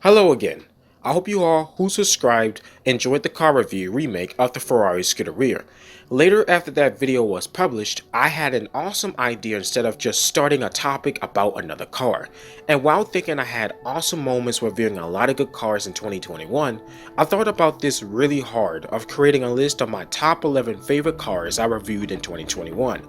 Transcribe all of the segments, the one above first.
Hello again. I hope you all who subscribed enjoyed the car review remake of the Ferrari Scuderia. Later after that video was published, I had an awesome idea instead of just starting a topic about another car. And while thinking I had awesome moments reviewing a lot of good cars in 2021, I thought about this really hard of creating a list of my top 11 favorite cars I reviewed in 2021.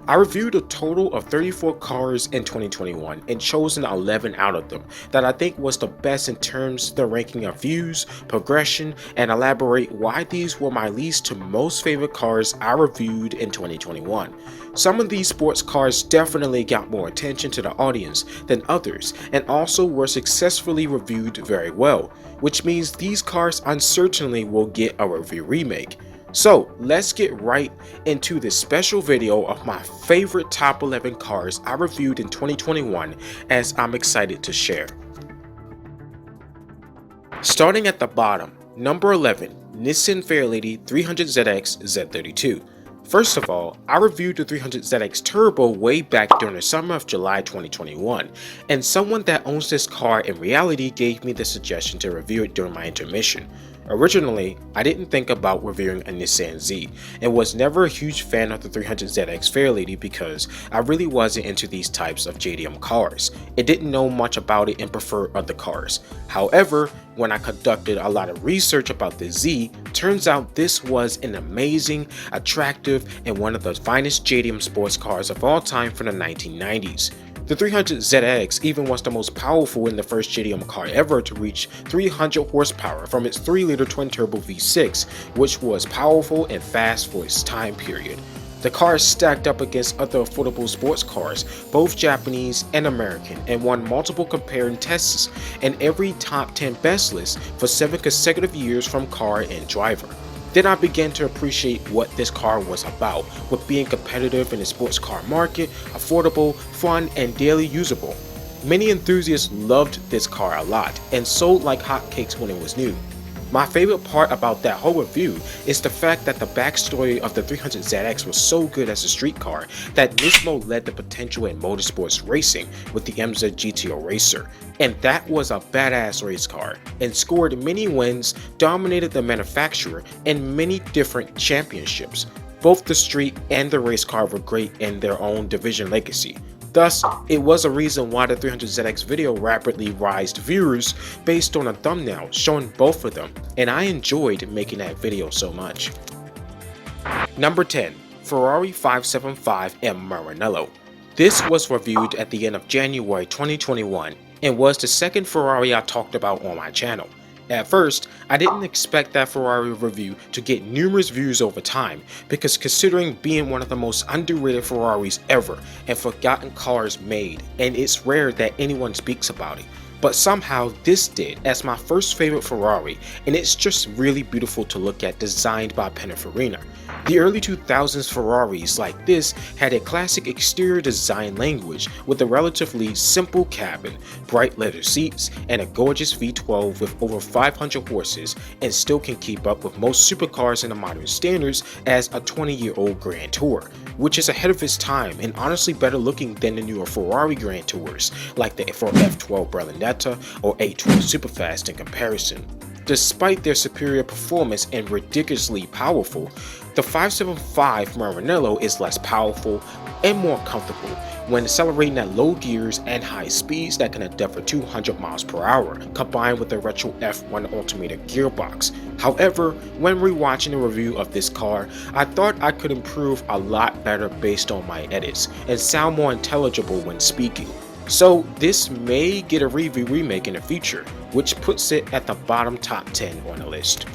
I reviewed a total of 34 cars in 2021 and chosen 11 out of them that I think was the best in terms of the ranking of views, progression, and elaborate why these were my least to most favorite cars I reviewed in 2021. Some of these sports cars definitely got more attention to the audience than others and also were successfully reviewed very well, which means these cars uncertainly will get a review remake. So let's get right into this special video of my favorite top 11 cars I reviewed in 2021 as I'm excited to share. Starting at the bottom, number 11, Nissan Fairlady 300ZX Z32. First of all, I reviewed the 300ZX Turbo way back during the summer of July 2021, and someone that owns this car in reality gave me the suggestion to review it during my intermission. Originally, I didn't think about reviewing a Nissan Z, and was never a huge fan of the 300ZX Fairlady because I really wasn't into these types of JDM cars. I didn't know much about it and preferred other cars. However, when I conducted a lot of research about the Z, turns out this was an amazing, attractive, and one of the finest JDM sports cars of all time from the 1990s. The 300ZX even was the most powerful and the first JDM car ever to reach 300 horsepower from its 3-liter twin-turbo V6, which was powerful and fast for its time period. The car is stacked up against other affordable sports cars, both Japanese and American, and won multiple comparing tests and every top 10 best list for 7 consecutive years from Car and Driver. Then I began to appreciate what this car was about, with being competitive in the sports car market, affordable, fun, and daily usable. Many enthusiasts loved this car a lot, and sold like hotcakes when it was new. My favorite part about that whole review is the fact that the backstory of the 300ZX was so good as a street car that Nismo led the potential in motorsports racing with the MZ GTO Racer, and that was a badass race car, and scored many wins, dominated the manufacturer in many different championships. Both the street and the race car were great in their own division legacy. Thus, it was a reason why the 300ZX video rapidly rised viewers based on a thumbnail showing both of them, and I enjoyed making that video so much. Number 10, Ferrari 575 M Maranello. This was reviewed at the end of January 2021 and was the second Ferrari I talked about on my channel. At first, I didn't expect that Ferrari review to get numerous views over time because considering being one of the most underrated Ferraris ever and forgotten cars made, and it's rare that anyone speaks about it. But somehow this did as my first favorite Ferrari, and it's just really beautiful to look at, designed by Pininfarina. The early 2000s Ferraris like this had a classic exterior design language with a relatively simple cabin, bright leather seats, and a gorgeous V12 with over 500 horses, and still can keep up with most supercars in the modern standards as a 20-year-old Grand Tour, which is ahead of its time and honestly better looking than the newer Ferrari Grand Tours like the F12 Berlinetta or A12 Superfast in comparison. Despite their superior performance and ridiculously powerful, the 575 Maranello is less powerful and more comfortable when accelerating at low gears and high speeds that can endeavor 200 miles per hour, combined with the retro F1 alternator gearbox. However, when rewatching the review of this car, I thought I could improve a lot better based on my edits and sound more intelligible when speaking. So this may get a review remake in the future, which puts it at the bottom top 10 on the list.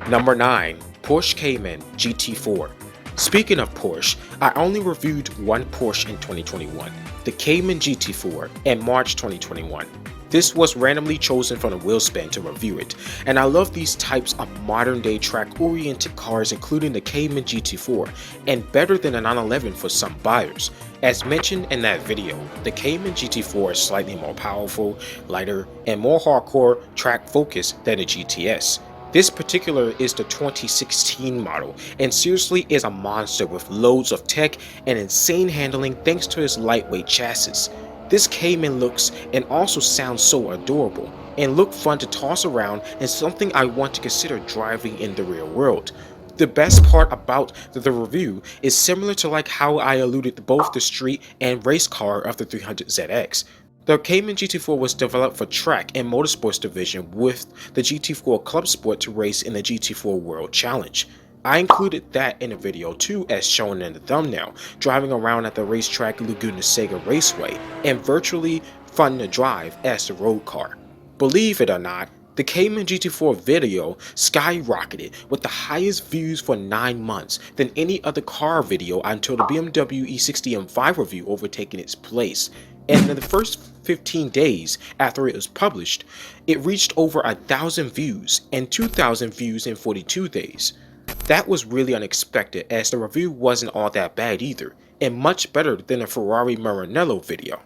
Number 9, Porsche Cayman GT4. Speaking of Porsche, I only reviewed one Porsche in 2021, the Cayman GT4, in March 2021. This was randomly chosen from the wheelspin to review it, and I love these types of modern day track oriented cars including the Cayman GT4, and better than a 911 for some buyers. As mentioned in that video, the Cayman GT4 is slightly more powerful, lighter, and more hardcore track focused than the GTS. This particular is the 2016 model and seriously is a monster with loads of tech and insane handling thanks to its lightweight chassis. This Cayman looks and also sounds so adorable, and look fun to toss around and something I want to consider driving in the real world. The best part about the review is similar to like how I alluded to both the street and race car of the 300ZX. The Cayman GT4 was developed for track and motorsports division with the GT4 Club Sport to race in the GT4 World Challenge. I included that in the video too, as shown in the thumbnail, driving around at the racetrack Laguna Seca Raceway, and virtually fun to drive as the road car. Believe it or not, the Cayman GT4 video skyrocketed with the highest views for 9 months than any other car video until the BMW E60 M5 review overtaking its place. And in the first 15 days after it was published, it reached over 1,000 views and 2,000 views in 42 days. That was really unexpected, as the review wasn't all that bad either, and much better than a Ferrari Maranello video.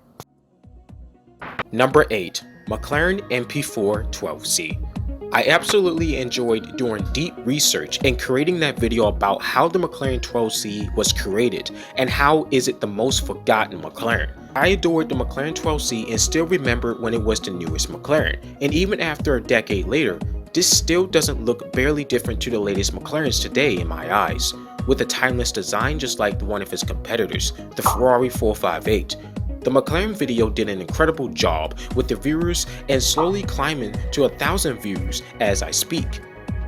Number 8. McLaren MP4-12C. I absolutely enjoyed doing deep research and creating that video about how the McLaren 12C was created and how is it the most forgotten McLaren. I adored the McLaren 12C and still remember when it was the newest McLaren, and even after a decade later, this still doesn't look barely different to the latest McLarens today in my eyes, with a timeless design just like one of its competitors, the Ferrari 458. The McLaren video did an incredible job with the viewers and slowly climbing to 1,000 views as I speak.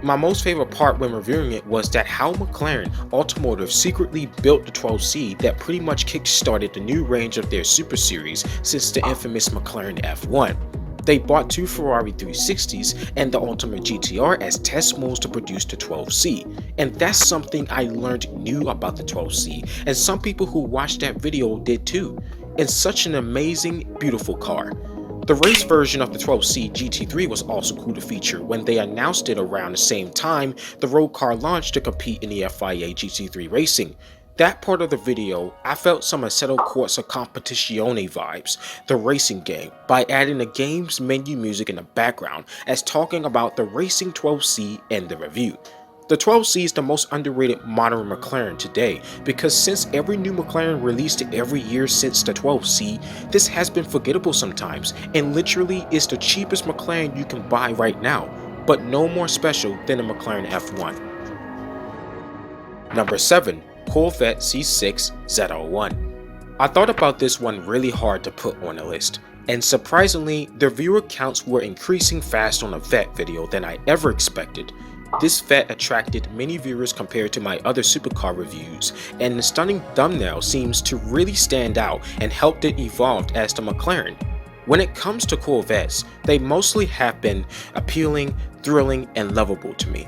My most favorite part when reviewing it was that how McLaren Automotive secretly built the 12C that pretty much kick-started the new range of their Super Series since the infamous McLaren F1. They bought 2 Ferrari 360s and the Ultimate GTR as test molds to produce the 12C, and that's something I learned new about the 12C, and some people who watched that video did too. It's such an amazing, beautiful car. The race version of the 12C GT3 was also cool to feature when they announced it around the same time the road car launched to compete in the FIA GT3 racing. That part of the video, I felt some Assetto Corsa Competizione vibes, the racing game, by adding the game's menu music in the background as talking about the racing 12C and the review. The 12C is the most underrated modern McLaren today because since every new McLaren released every year since the 12C, this has been forgettable sometimes and literally is the cheapest McLaren you can buy right now, but no more special than the McLaren F1. Number 7. Corvette C6 ZR1. I thought about this one really hard to put on the list, and surprisingly, the viewer counts were increasing fast on the Vette video than I ever expected. This Vette attracted many viewers compared to my other supercar reviews, and the stunning thumbnail seems to really stand out and helped it evolve as the McLaren. When it comes to Corvettes, they mostly have been appealing, thrilling, and lovable to me.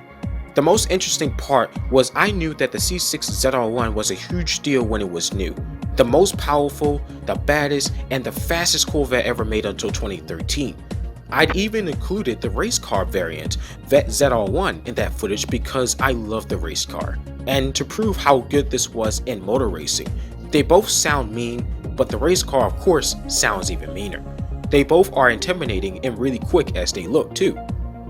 The most interesting part was I knew that the C6 ZR1 was a huge deal when it was new. The most powerful, the baddest, and the fastest Corvette ever made until 2013. I'd even included the race car variant, Vette ZR1, in that footage because I love the race car. And to prove how good this was in motor racing, they both sound mean, but the race car of course sounds even meaner. They both are intimidating and really quick as they look too.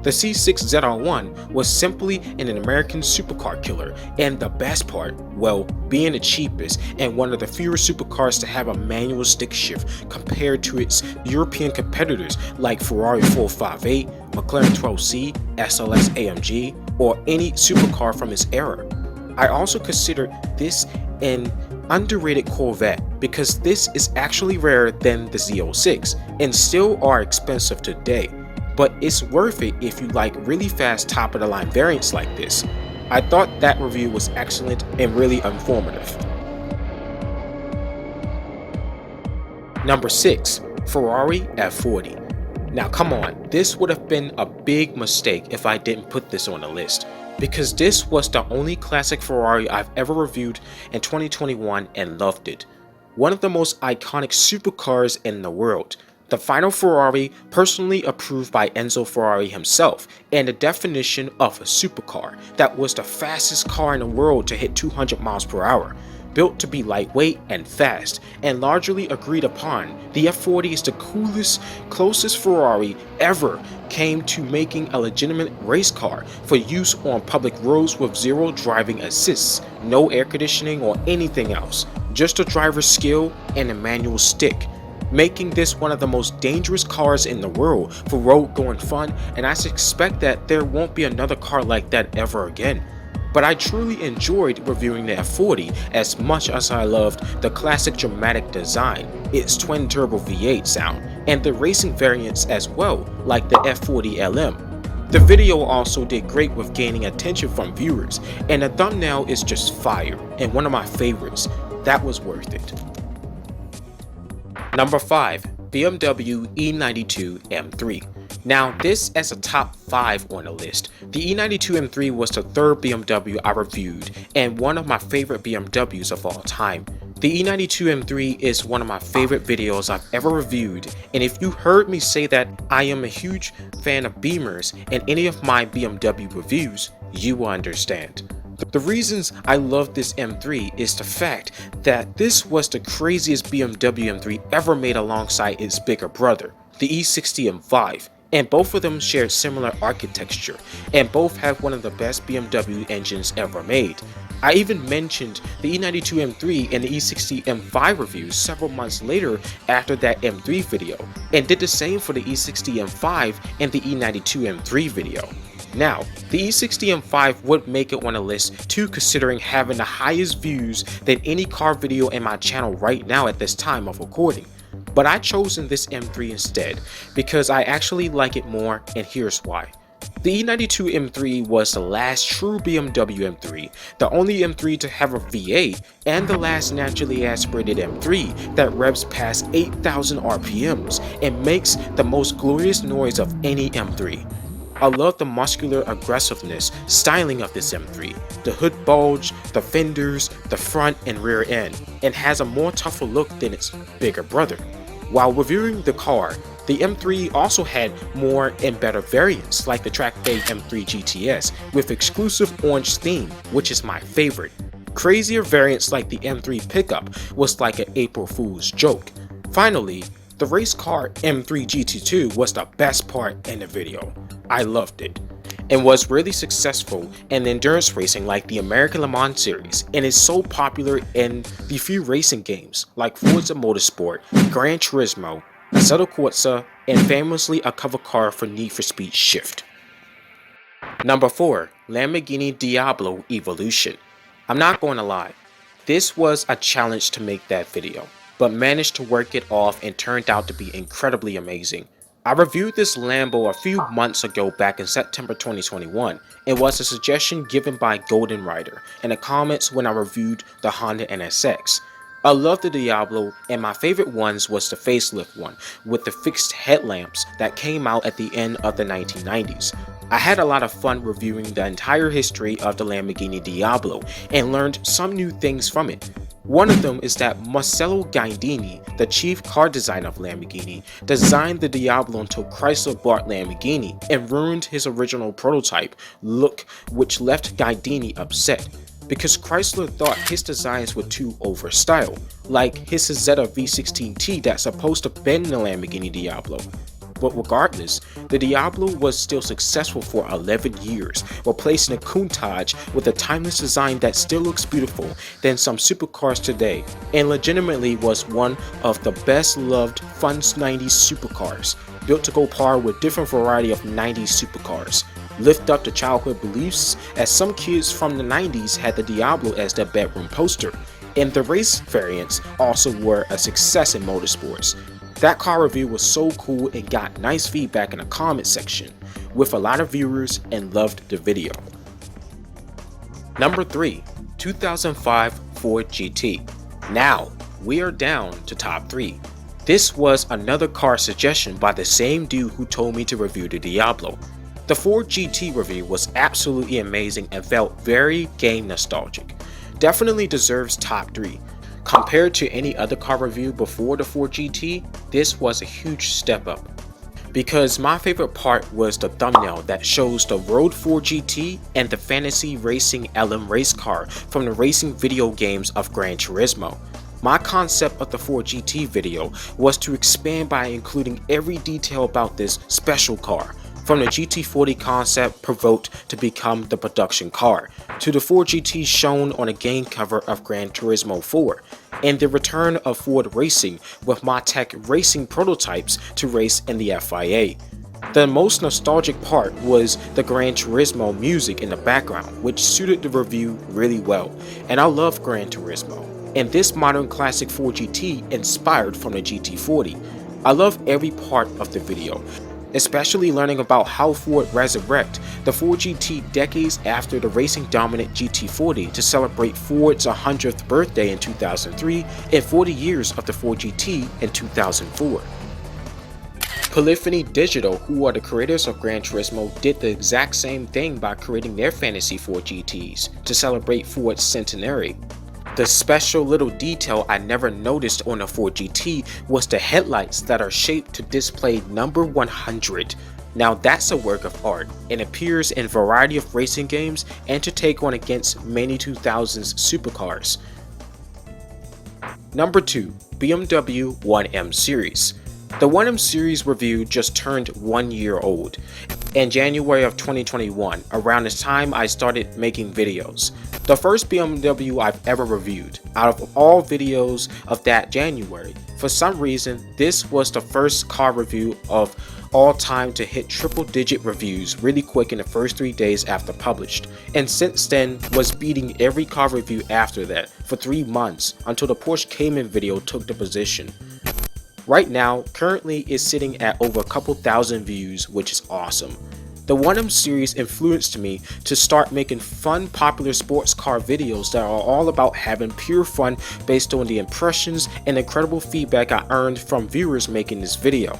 The C6 ZR1 was simply an American supercar killer, and the best part, well, being the cheapest and one of the fewer supercars to have a manual stick shift compared to its European competitors like Ferrari 458, McLaren 12C, SLS AMG, or any supercar from its era. I also consider this an underrated Corvette because this is actually rarer than the Z06 and still are expensive today. But it's worth it if you like really fast top-of-the-line variants like this. I thought that review was excellent and really informative. Number 6. Ferrari F40. Now come on, this would have been a big mistake if I didn't put this on the list, because this was the only classic Ferrari I've ever reviewed in 2021 and loved it. One of the most iconic supercars in the world. The final Ferrari personally approved by Enzo Ferrari himself, and the definition of a supercar that was the fastest car in the world to hit 200 miles per hour. Built to be lightweight and fast, and largely agreed upon, the F40 is the coolest, closest Ferrari ever came to making a legitimate race car for use on public roads with zero driving assists, no air conditioning or anything else, just a driver's skill and a manual stick. making this one of the most dangerous cars in the world for road going fun, and I suspect that there won't be another car like that ever again. But I truly enjoyed reviewing the F40 as much as I loved the classic dramatic design, its twin turbo V8 sound, and the racing variants as well, like the F40 LM. The video also did great with gaining attention from viewers, and the thumbnail is just fire and one of my favorites. That was worth it. Number 5. BMW E92 M3. Now this as a top 5 on the list. The E92 M3 was the third BMW I reviewed and one of my favorite BMWs of all time. The E92 M3 is one of my favorite videos I've ever reviewed, and if you heard me say that I am a huge fan of Beamers and any of my BMW reviews, you will understand. The reasons I love this M3 is the fact that this was the craziest BMW M3 ever made alongside its bigger brother, the E60 M5, and both of them shared similar architecture, and both have one of the best BMW engines ever made. I even mentioned the E92 M3 and the E60 M5 reviews several months later after that M3 video, and did the same for the E60 M5 and the E92 M3 video. Now, the E60 M5 would make it on the list too, considering having the highest views than any car video in my channel right now at this time of recording. But I chosen this M3 instead because I actually like it more, and here's why. The E92 M3 was the last true BMW M3, the only M3 to have a V8, and the last naturally aspirated M3 that revs past 8,000 RPMs and makes the most glorious noise of any M3. I love the muscular aggressiveness styling of this M3, the hood bulge, the fenders, the front and rear end, and has a more tougher look than its bigger brother. While reviewing the car, the M3 also had more and better variants like the track day M3 GTS with exclusive orange theme, which is my favorite. Crazier variants like the M3 pickup was like an April Fool's joke. Finally, the race car M3 GT2 was the best part in the video. I loved it, and was really successful in endurance racing like the American Le Mans series, and is so popular in the few racing games like Forza Motorsport, Gran Turismo, Assetto Corsa, and famously a cover car for Need for Speed Shift. Number 4. Lamborghini Diablo Evolution. I'm not going to lie, this was a challenge to make that video, but managed to work it off and turned out to be incredibly amazing. I reviewed this Lambo a few months ago back in September 2021, and was a suggestion given by Golden Rider in the comments when I reviewed the Honda NSX. I love the Diablo, and my favorite ones was the facelift one with the fixed headlamps that came out at the end of the 1990s. I had a lot of fun reviewing the entire history of the Lamborghini Diablo and learned some new things from it. One of them is that Marcello Guidini, the chief car designer of Lamborghini, designed the Diablo until Chrysler bought Lamborghini and ruined his original prototype look, which left Guidini upset, because Chrysler thought his designs were too over-style, like his Zeta V16T that's supposed to bend the Lamborghini Diablo. But regardless, the Diablo was still successful for 11 years, replacing a Countach with a timeless design that still looks beautiful than some supercars today, and legitimately was one of the best loved fun 90s supercars, built to go par with different variety of 90s supercars. Lift up the childhood beliefs, as some kids from the 90s had the Diablo as their bedroom poster, and the race variants also were a success in motorsports. That car review was so cool and got nice feedback in the comment section, with a lot of viewers, and loved the video. Number 3. 2005 Ford GT. Now, we are down to top 3. This was another car suggestion by the same dude who told me to review the Diablo. The Ford GT review was absolutely amazing and felt very game nostalgic. Definitely deserves top 3. Compared to any other car review before the Ford GT, this was a huge step up. Because my favorite part was the thumbnail that shows the Road 4 GT and the fantasy racing LM race car from the racing video games of Gran Turismo. My concept of the Ford GT video was to expand by including every detail about this special car, from the GT40 concept provoked to become the production car, to the Ford GT shown on a game cover of Gran Turismo 4, and the return of Ford Racing with Motec racing prototypes to race in the FIA. The most nostalgic part was the Gran Turismo music in the background, which suited the review really well, and I love Gran Turismo. And this modern classic Ford GT inspired from the GT40. I love every part of the video, especially learning about how Ford resurrected the Ford GT decades after the racing dominant GT40 to celebrate Ford's 100th birthday in 2003 and 40 years of the Ford GT in 2004. Polyphony Digital, who are the creators of Gran Turismo, did the exact same thing by creating their fantasy Ford GTs to celebrate Ford's centenary. The special little detail I never noticed on a Ford GT was the headlights that are shaped to display number 100. Now that's a work of art and appears in a variety of racing games and to take on against many 2000s supercars. Number 2. BMW 1M Series. The 1M Series review just turned 1 year old. In January of 2021, around the time I started making videos. The first BMW I've ever reviewed. Out of all videos of that January, for some reason, this was the first car review of all time to hit triple-digit reviews really quick in the first 3 days after published, and since then was beating every car review after that for 3 months until the Porsche Cayman video took the position. Right now, currently is sitting at over a couple thousand views, which is awesome. The 1M series influenced me to start making fun popular sports car videos that are all about having pure fun based on the impressions and incredible feedback I earned from viewers making this video.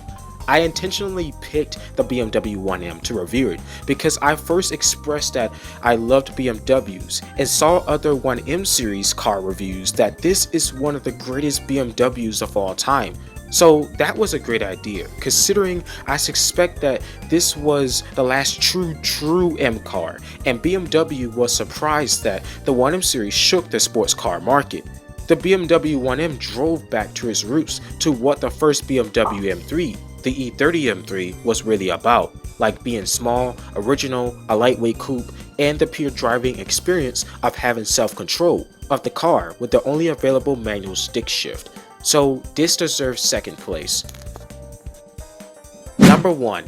I intentionally picked the BMW 1M to review it because I first expressed that I loved BMWs and saw other 1M series car reviews that this is one of the greatest BMWs of all time. So that was a great idea, considering I suspect that this was the last true M car, and BMW was surprised that the 1M series shook the sports car market. The BMW 1M drove back to its roots to what the first BMW M3, the E30 M3, was really about, like being small, original, a lightweight coupe, and the pure driving experience of having self-control of the car with the only available manual stick shift. So this deserves second place. Number 1.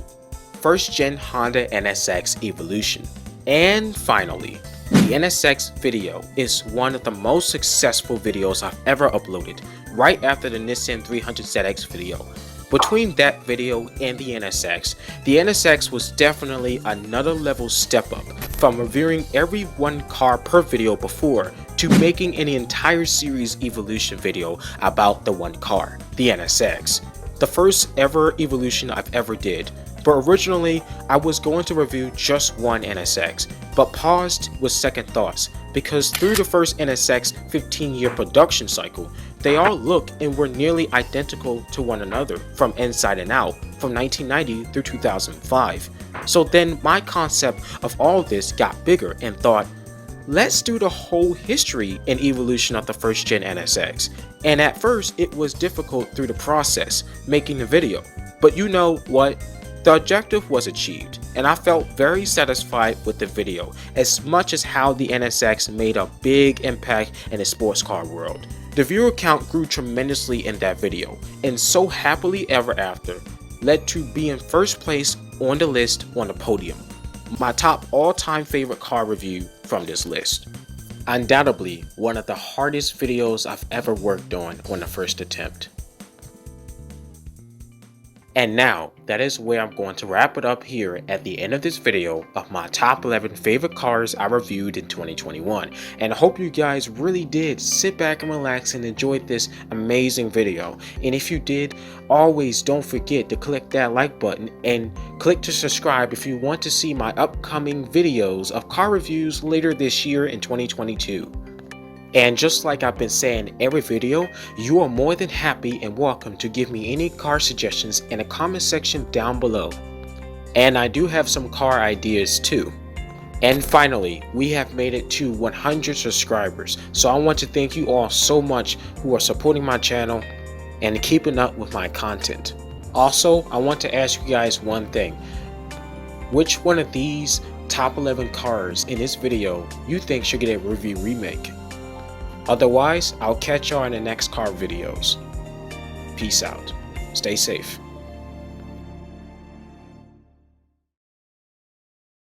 First Gen Honda NSX Evolution. And finally, the NSX video is one of the most successful videos I've ever uploaded, right after the Nissan 300ZX video. Between that video and the NSX was definitely another level step up from reviewing every one car per video before to making an entire series evolution video about the one car, the NSX. The first ever evolution I've ever did, but originally I was going to review just one NSX, but paused with second thoughts because through the first NSX 15-year production cycle, they all look and were nearly identical to one another from inside and out from 1990 through 2005. So then my concept of all this got bigger and thought, let's do the whole history and evolution of the first gen NSX. And at first it was difficult through the process, making the video. But you know what? The objective was achieved, and I felt very satisfied with the video, as much as how the NSX made a big impact in the sports car world. The viewer count grew tremendously in that video, and so happily ever after, led to being first place on the list on the podium. My top all-time favorite car review from this list. Undoubtedly, one of the hardest videos I've ever worked on the first attempt. And now, that is where I'm going to wrap it up here at the end of this video of my top 11 favorite cars I reviewed in 2021. And I hope you guys really did sit back and relax and enjoy this amazing video. And if you did, always don't forget to click that like button and click to subscribe if you want to see my upcoming videos of car reviews later this year in 2022. And just like I've been saying in every video, you are more than happy and welcome to give me any car suggestions in the comment section down below. And I do have some car ideas too. And finally, we have made it to 100 subscribers, so I want to thank you all so much who are supporting my channel and keeping up with my content. Also, I want to ask you guys one thing. Which one of these top 11 cars in this video you think should get a review remake? Otherwise, I'll catch y'all in the next car videos. Peace out. Stay safe.